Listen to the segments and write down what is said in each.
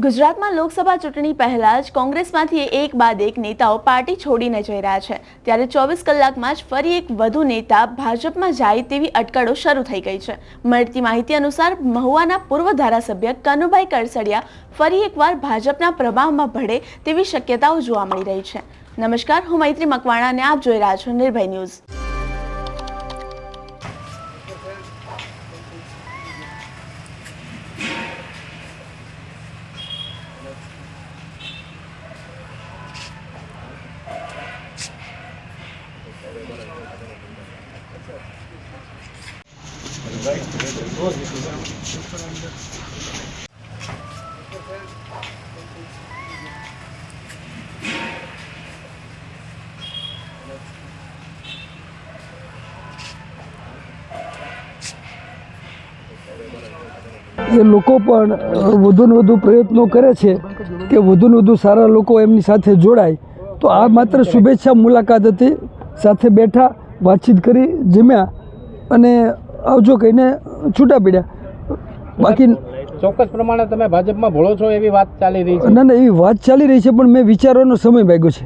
ગુજરાતમાં લોકસભા ચૂંટણી પહેલા જ કોંગ્રેસમાંથી એક બાદ એક નેતાઓ પાર્ટી છોડીને જઈ રહ્યા છે, ત્યારે 24 કલાકમાં જ ફરી એક વધુ નેતા ભાજપમાં જાય તેવી અટકળો શરૂ થઈ ગઈ છે। મળતી માહિતી અનુસાર મહુવાના પૂર્વ ધારાસભ્ય કનુભાઈ કરસડિયા ફરી એકવાર ભાજપના પ્રભાવમાં ભળે તેવી શક્યતાઓ જોવા મળી રહી છે। નમસ્કાર, હું મૈત્રી મકવાણા અને આપ જોઈ રહ્યા છો નિર્ભય ન્યૂઝ। એ લોકો પણ વધુને વધુ પ્રયત્નો કરે છે કે વધુને વધુ સારા લોકો એમની સાથે જોડાય। તો આ માત્ર શુભેચ્છા મુલાકાત હતી, સાથે બેઠા, વાતચીત કરી, જમ્યા અને આવજો કહીને છૂટા પડ્યા। બાકી ચોક્કસ પ્રમાણે તમે ભાજપમાં ભળો છો એવી વાત ચાલી રહી છે? ના, એવી વાત ચાલી રહી છે, પણ મેં વિચારવાનો સમય માંગ્યો છે।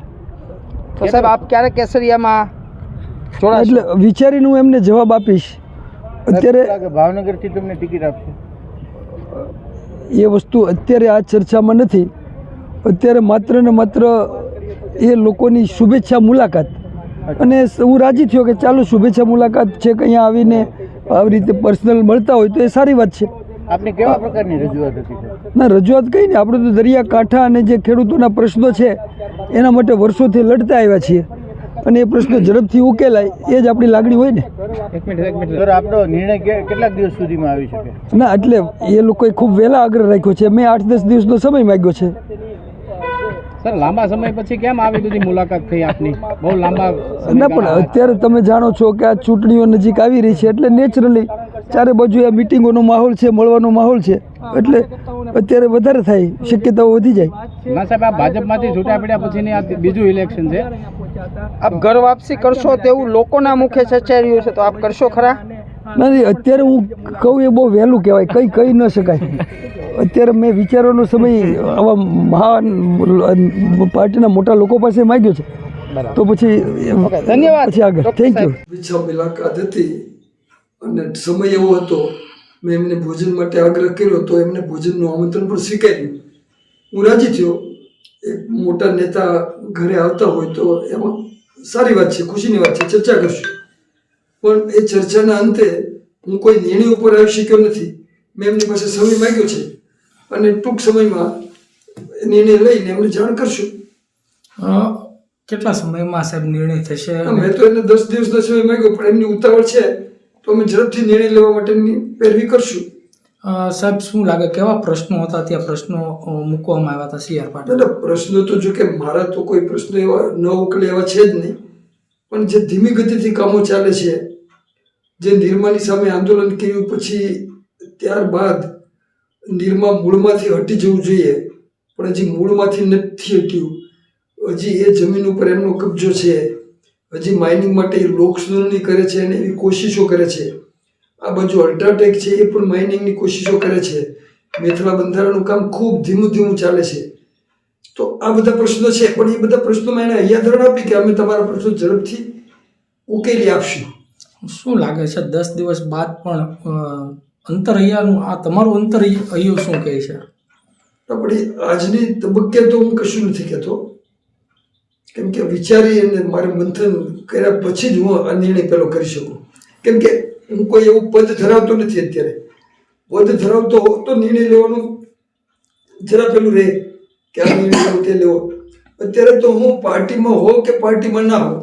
તો સાહેબ, આપ ક્યારે કેસરિયામાં જોડાશો? એટલે વિચારીને હું એમને જવાબ આપીશ। અત્યારે ભાવનગરથી તમને ટિકિટ આપશે એ વસ્તુ અત્યારે આ ચર્ચામાં નથી। અત્યારે માત્ર ને માત્ર એ લોકોની શુભેચ્છા મુલાકાત, અને હું રાજી થયો કે ચાલો શુભેચ્છા મુલાકાત છે કે અહીંયા આવીને આવી રીતે પર્સનલ મળતા હોય તો એ સારી વાત છે। આપની કેવા પ્રકારની રજૂઆત હતી? ના, રજૂઆત કંઈ નહીં, આપણે તો દરિયાકાંઠા અને જે ખેડૂતોના પ્રશ્નો છે એના માટે વર્ષોથી લડતા આવ્યા છીએ, અને એ પ્રશ્નો ઝડપથી ઉકેલાય એ જ આપણી લાગણી હોય ને। એક મિનિટ સર, આપણો નિર્ણય કેટલાક દિવસ સુધીમાં આવી શકે? ના, એટલે એ લોકોએ ખૂબ વહેલા આગ્રહ રાખ્યો છે, મેં 8-10 દિવસનો સમય માંગ્યો છે। સર, લાંબા સમય પછી કેમ આવી બધી મુલાકાત થઈ આપની? બહુ લાંબા ના, પણ અત્યારે તમે જાણો છો કે આ ચૂંટણીઓ નજીક આવી રહી છે, એટલે નેચરલી ચારે બાજુ આ મિટિંગોનો માહોલ છે, મળવાનો માહોલ છે, એટલે અત્યારે વધારે થાય, શક્યતાઓ વધી જાય। ના સાહેબ, આ ભાજપમાંથી છૂટા પડ્યા પછીની આ બીજું ઇલેક્શન છે, આપ ઘર વાપસી કરશો તેવું લોકોના મુખે ચર્ચાઈ રહ્યું છે, તો આપ કરશો ખરા? નથી, અત્યારે હું કહું એ બહુ વહેલું કહેવાય, કંઈ કહી ન શકાય। અત્યારે મેં વિચારવાનો સમય આવા મહાન પાર્ટીના મોટા લોકો પાસે માગ્યો છે, તો પછી ધન્યવાદ, પછી આગળ થેન્ક યુ। વિચાર મુલાકાત હતી અને સમય એવો હતો, મેં એમને ભોજન માટે આગ્રહ કર્યો તો એમને ભોજનનું આમંત્રણ પણ સ્વીકાર્યું। હું રાજી થયો। એક મોટા નેતા ઘરે આવતા હોય તો એમાં સારી વાત છે, ખુશીની વાત છે, ચર્ચા કરશું। પણ એ ચર્ચાના અંતે હું કોઈ નિર્ણય ઉપર આવી શક્યો નથી। મેં એમની પાસે સમય માંગ્યો છે અને ટૂંક સમયમાં નિર્ણય લઈને એમને જાણ કરશું। કેટલા સમયમાં સાહેબ નિર્ણય થશે? મેં તો એને 10 દિવસનો સમય માંગ્યો, પણ એમની ઉતાવળ છે તો અમે ઝડપથી નિર્ણય લેવા માટેની પેરવી કરશું। સાહેબ, શું લાગે કેવા પ્રશ્નો હતા? ત્યાં પ્રશ્નો મૂકવામાં આવ્યા હતા CR પાટીલ? ના, પ્રશ્નો તો જો કે મારા તો કોઈ પ્રશ્નો એવા ન ઉકલે એવા છે જ નહીં, પણ જે ધીમી ગતિથી કામો ચાલે છે, જે નિરમાની સામે આંદોલન કર્યું પછી ત્યારબાદ નિરમા મૂળમાંથી હટી જવું જોઈએ, પણ હજી મૂળમાંથી નથી હટ્યું। હજી એ જમીન ઉપર એમનો કબજો છે, હજી માઇનિંગ માટે એ લોકસુનાવણી કરે છે અને એવી કોશિશો કરે છે। આ બાજુ અલ્ટ્રાટેક છે, એ પણ માઇનિંગની કોશિશો કરે છે। મેથલા બંધારણનું કામ ખૂબ ધીમું ચાલે છે। તો આ બધા પ્રશ્નો છે, પણ એ બધા પ્રશ્નોમાં એને હૈયાદરણ આપી કે અમે તમારા પ્રશ્નો ઝડપથી ઉકેલી આપશું। શું લાગે છે 10 દિવસ બાદ પણ અંતરહૈયાનું આ તમારું અંતરહૈયું શું કહે છે? પણ આજની તબક્કે તો હું કશું નથી કહેતો, કેમ કે વિચારી અને મારે મંથન કર્યા પછી જ હું આ નિર્ણય પહેલો કરી શકું। કેમ કે હું કોઈ એવું પદ ધરાવતો નથી અત્યારે। પદ ધરાવતો હોઉં તો નિર્ણય લેવાનું જરા પેલું રહે કે આ નિર્ણય લેવો તે લેવો। અત્યારે તો હું પાર્ટીમાં હોઉં કે પાર્ટીમાં ના હોઉં,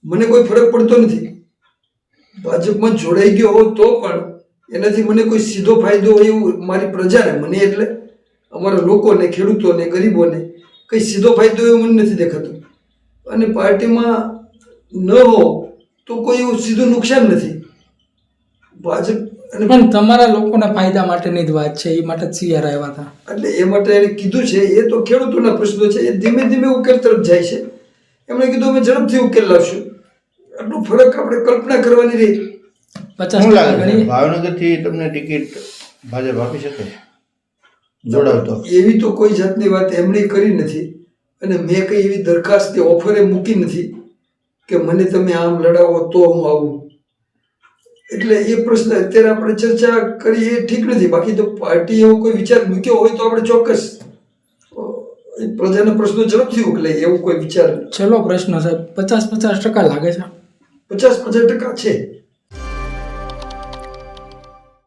મને કોઈ ફરક પડતો નથી। ભાજપમાં જોડાઈ ગયો હોઉં તો પણ એનાથી મને કોઈ સીધો ફાયદો હોય એવું મારી પ્રજાને, મને એટલે અમારા લોકોને, ખેડૂતોને, ગરીબોને કંઈ સીધો ફાયદો એવું મને નથી દેખાતું। અને પાર્ટીમાં ન હો તો કોઈ એવું સીધું નુકસાન નથી। ભાજપ પણ તમારા લોકોના ફાયદા માટેની જ વાત છે, એ માટે CR આવ્યા હતા, એટલે એ માટે એને કીધું છે, એ તો ખેડૂતોના પ્રશ્નો છે, એ ધીમે ધીમે ઉકેલ તરફ જાય છે। એમણે કીધું અમે ઝડપથી ઉકેલ લાવશું। આટલો ફરક આપણે કલ્પના કરવાની રહી। 50% ભાવનગરથી તમને ટિકિટ ભાજપ આપી શકે? જોડાવતો. એવી તો કોઈ જાતની વાત એમણે કરી નથી અને મેં કઈ એવી દરખાસ્ત કે ઓફરે મૂકી નથી કે મને તમે આમ લડાવો તો હું આવું. એટલે એ પ્રશ્ન અત્યારે આપણે ચર્ચા કરીએ એ ઠીક નથી. બાકી તો પાર્ટી એવો કોઈ વિચાર મૂક્યો હોય તો આપણે ચોક્કસ પ્રજાના પ્રશ્નો ઝડપથી ઉકેલે એવું કોઈ વિચાર છેલ્લો પ્રશ્ન સાહેબ, 50-50% લાગે છે? 50-50% છે.